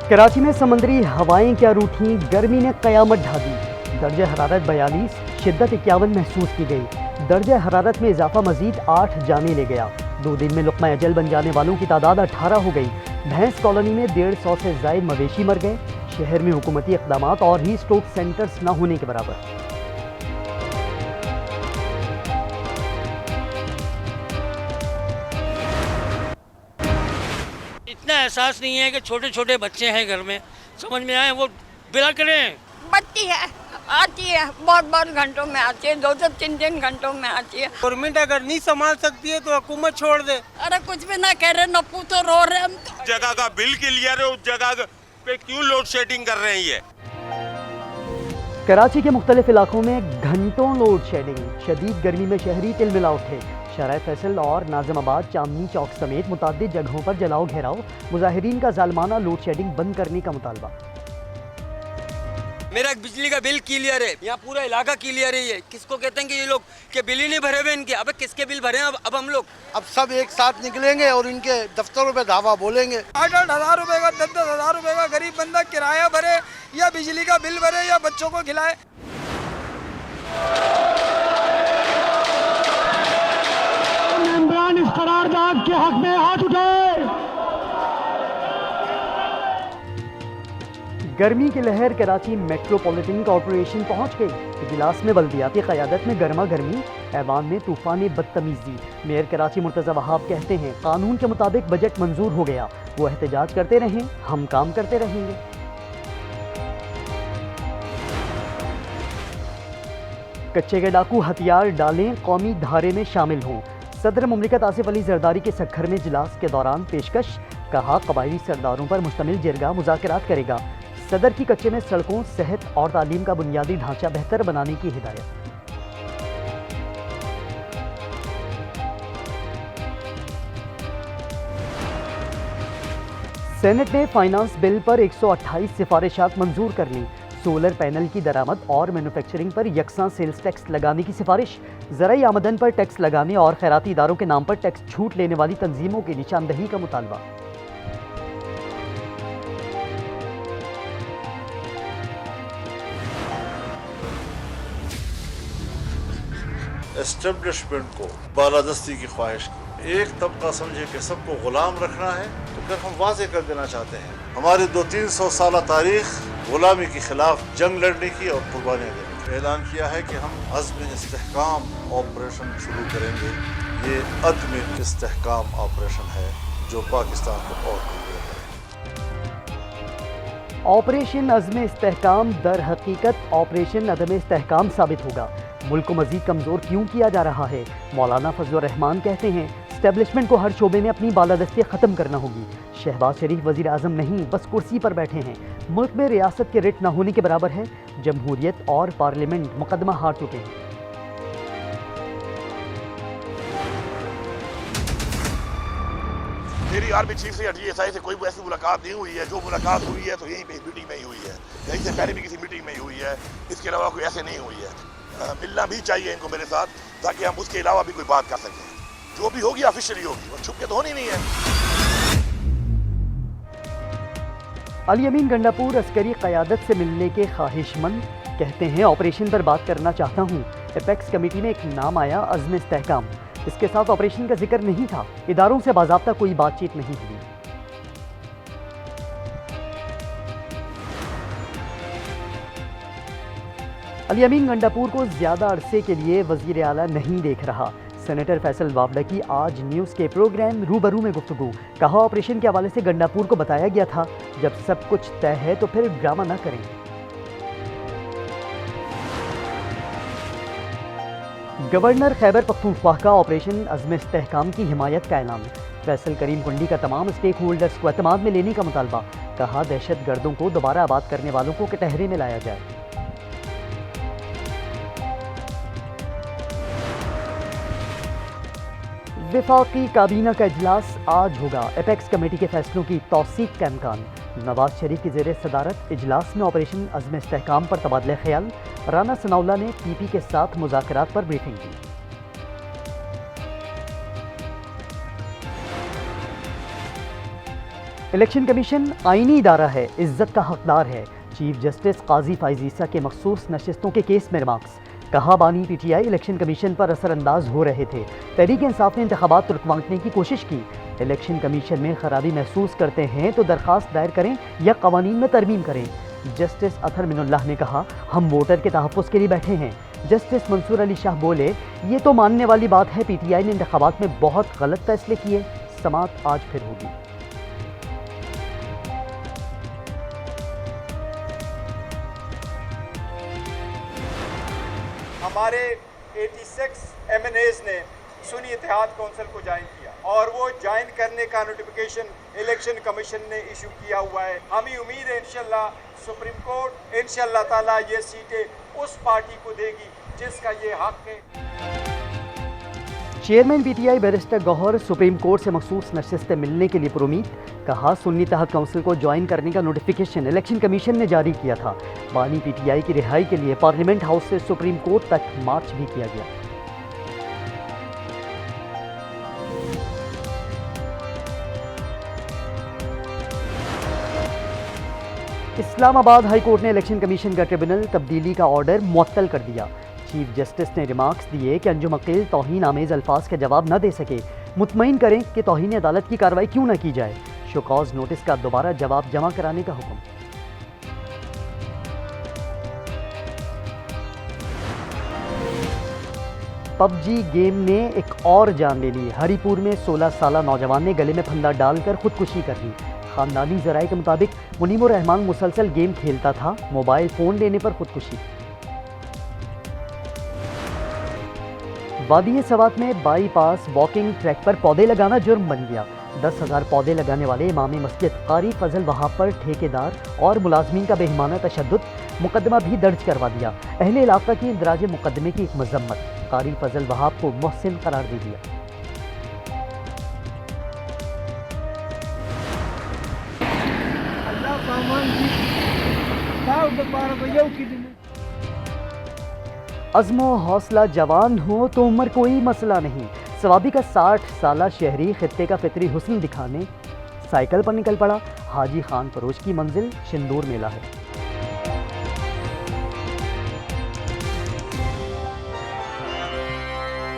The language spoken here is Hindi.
कराची में समुद्री हवाएं क्या रूठी, गर्मी ने कयामत ढा दी। दर्जे हरारत 42, शिद्दत 51 महसूस की गई। दर्जे हरारत में इजाफा मजीद 8 जाने ले गया। 2 दिन में लुक़मा अजल बन जाने वालों की तादाद 18 हो गई। भैंस कॉलोनी में 150 से ज़ायद मवेशी मर गए। शहर में हुकूमती इक़दामात और ही स्टॉक सेंटर्स न होने के बराबर। इतना एहसास नहीं है कि छोटे छोटे बच्चे हैं घर में, समझ में आए वो बिला करें। बत्ती है, आती है, बहुत घंटों में आती है, 2 3 घंटों में आती है। गवर्नमेंट अगर नहीं संभाल सकती है तो हुकूमत छोड़ दे। अरे कुछ भी ना कह रहे, नप्पू तो रो रहे हम तो। जगह का बिल क्लियर है, उस जगह पे क्यों लोड शेडिंग कर रही है। कराची के मुख्तलिफ इलाकों में घंटों लोड शेडिंग। शदीद गर्मी में शहरी तिलमिला उठे। शराय फैसल और नाज़िमाबाद, चांदनी चौक समेत मुतादिद जगहों पर जलाओ घेराव। मुजाहिरीन का जालमाना लोड शेडिंग बंद करने का मुतालबा। मेरा बिजली का बिल क्लियर है, यहाँ पूरा इलाका क्लियर है। ये किसको कहते हैं कि ये लोग के बिल ही नहीं भरे हुए इनके। अब किसके बिल भरे हैं अब हम लोग? अब सब एक साथ निकलेंगे और इनके दफ्तरों पे धावा बोलेंगे। 8,000 रुपए का, 10,000 रुपए का गरीब बंदा किराया भरे या बिजली का बिल भरे या बच्चों को खिलाए। इमरान इस करारदाद के हक में हाथ उठाए। गर्मी की लहर कराची मेट्रोपॉलिटन कॉरपोरेशन पहुंच गई। इजलास में बल्दियाती क़यादत में गर्मा गर्मी, ऐवान में तूफानी बदतमीजी। मेयर कराची मुर्तज़ा वहाब कहते हैं कानून के मुताबिक बजट मंजूर हो गया, वो एहतजाज करते रहें, हम काम करते रहेंगे। कच्चे के डाकू हथियार डालें, कौमी धारे में शामिल हों। सदर मुमलिकत आसिफ अली जरदारी के सखर में इजलास के दौरान पेशकश, कहा कबायली सरदारों पर मुश्तमिल जिरगा मुज़ाकरात करेगा। सदर की कच्चे में सड़कों, सेहत और तालीम का बुनियादी ढांचा बेहतर बनाने की हिदायत। सेनेट ने फाइनेंस बिल पर 128 सिफारिशात मंजूर कर ली। सोलर पैनल की दरामद और मैन्युफैक्चरिंग पर यकसां सेल्स टैक्स लगाने की सिफारिश। ज़राई आमदन पर टैक्स लगाने और खैराती इदारों के नाम पर टैक्स छूट लेने वाली तंजीमों की निशानदही का मुतालबा। एस्टेब्लिशमेंट को बालादस्ती की ख्वाहिश की। एक तबका समझे कि सबको गुलाम रखना है, तो फिर हम वाजे कर देना चाहते हैं हमारी 200-300 साल तारीख गुलामी के खिलाफ जंग लड़ने की और कुर्बानियाँ देने की। ऐलान किया है कि हम अज़्म इस्तेहकाम ऑपरेशन शुरू करेंगे। ये अदम इस्तेहकाम ऑपरेशन है जो पाकिस्तान को और कमज़ोर करेगा। ऑपरेशन अज़्म इस्तेहकाम दर हकीकत ऑपरेशन अदम इस्तेहकाम साबित होगा। मुल्क को मजीद कमज़ोर क्यों किया जा रहा है? मौलाना फजलुर रहमान कहते हैं एस्टेब्लिशमेंट को हर शोबे में अपनी बालादस्ती ख़त्म करना होगी। शहबाज शरीफ वज़ीर आज़म नहीं, बस कुर्सी पर बैठे हैं। मुल्क में रियासत के रिट न होने के बराबर है। जमहूरियत और पार्लियामेंट मुकदमा हार चुके हैं। मेरी आर्मी चीफ से DSI से कोई ऐसी मुलाकात नहीं हुई है। जो मुलाकात हुई है तो यहीं पे मीटिंग में ही हुई है, यहीं से पहले भी किसी मीटिंग में ही हुई है। इसके अलावा कोई ऐसे नहीं हुई है। मिलना भी चाहिए इनको मेरे साथ, ताकि हम उसके अलावा भी कोई बात कर सकें। जो भी होगी ऑफिशियली होगी, वो छुप के तो होनी नहीं है। अली अमीन गंडापुर अस्करी क़यादत से मिलने के ख्वाहिशमंद, कहते हैं ऑपरेशन पर बात करना चाहता हूँ। एपेक्स कमेटी में एक नाम आया अज़्म इस्तेहकाम, इसके साथ ऑपरेशन का जिक्र नहीं था। इदारों से बाज़ाब्ता कोई बातचीत नहीं हुई। अली अमीन गंडापुर को ज़्यादा अरसे के लिए वज़ीर आला नहीं देख रहा। सेनेटर फैसल वावड़ा की आज न्यूज़ के प्रोग्राम रूबरू में गुफ्तगू। कहा ऑपरेशन के हवाले से गंडापुर को बताया गया था, जब सब कुछ तय है तो फिर ड्रामा न करें। गवर्नर खैबर पख्तूनख्वा का ऑपरेशन अज़्म इस्तेहकाम की हिमायत का ऐलान। फैसल करीम कुंडी का तमाम स्टेक होल्डर्स को एतमाद में लेने का मुतालबा। कहा दहशत गर्दों को दोबारा आबाद करने वालों को कटहरे में लाया जाए। वफाकी काबीना का इजलास आज होगा। एपेक्स कमेटी के फैसलों की तौसीक का इम्कान। नवाज शरीफ की ज़ेर सदारत इजलास में ऑपरेशन अज़्म इस्तेहकाम पर तबादला ख्याल। राना सनाउल्लाह ने PP के साथ मुज़ाकरात पर ब्रीफिंग की। इलेक्शन कमीशन आईनी इदारा है, इज्जत का हकदार है। चीफ जस्टिस काजी फाइज ईसा के मखसूस नशिस्तों के केस में रिमार्क्स। कहा बानी पीटीआई इलेक्शन कमीशन पर असरअंदाज हो रहे थे। तहरीक इंसाफ ने इंतखाबात रुकवाने की कोशिश की। इलेक्शन कमीशन में खराबी महसूस करते हैं तो दरखास्त दायर करें या कवानीन में तरमीम करें। जस्टिस अतहर मिनुल्लाह ने कहा हम वोटर के तहफ़्फ़ुज़ के लिए बैठे हैं। जस्टिस मंसूर अली शाह बोले ये तो मानने वाली बात है, पीटीआई ने इंतखाबात में बहुत गलत फैसले किए। समात आज फिर होगी। हमारे 86 MNAs ने सुन्नी इत्तेहाद कौंसिल को ज्वाइन किया और वो ज्वाइन करने का नोटिफिकेशन इलेक्शन कमीशन ने इशू किया हुआ है। हमें उम्मीद है इंशाल्लाह सुप्रीम कोर्ट इंशाल्लाह ताला ये सीटें उस पार्टी को देगी जिसका ये हक है। Chairman PTI barrister Gohar supreme court से मखसूस नशिस्तें मिलने के लिए पुरुमीद। कहा सुन्नी इत्तेहाद काउंसिल को ज्वाइन करने का नोटिफिकेशन इलेक्शन कमीशन ने जारी किया था। बानी पीटीआई की रिहाई के लिए पार्लियामेंट हाउस से सुप्रीम कोर्ट तक मार्च भी किया गया। इस्लामाबाद हाई कोर्ट ने इलेक्शन कमीशन का ट्रिब्यूनल तब्दीली का ऑर्डर मुअत्तल कर दिया। चीफ जस्टिस ने रिमार्क्स दिए कि अंजुम अकील तौहीन आमेज अल्फाज का जवाब न दे सके, मुतमईन करें कि तौहीन अदालत की कार्रवाई क्यों न की जाए। शोकॉज नोटिस का दोबारा जवाब जमा कराने का हुक्म। पबजी गेम ने एक और जान ले ली। हरिपुर में 16 साला नौजवान ने गले में फंदा डालकर खुदकुशी कर ली। खानदानी जराये के मुताबिक मुनीमुर रहमान मुसलसल गेम खेलता था, मोबाइल फ़ोन लेने पर खुदकुशी। वादी सवात में बाईपास वॉकिंग ट्रैक पर पौधे लगाना जुर्म बन गया। 10,000 पौधे लगाने वाले इमाम मस्जिद कारी फजल वहाब पर ठेकेदार और मुलाजमीन का बेईमाना तशद्दुद, मुकदमा भी दर्ज करवा दिया। अहले इलाका की इंदराज मुकदमे की एक मजम्मत, कारी फजल वहाब को मुहसिन करार दे दिया। अज़्मो हौसला जवान हो तो उम्र कोई मसला नहीं। सवाबी का 60 साला शहरी खित्ते का फितरी हुस्न दिखाने साइकिल पर निकल पड़ा। हाजी खान फरोश की मंजिल शिंदूर मेला है।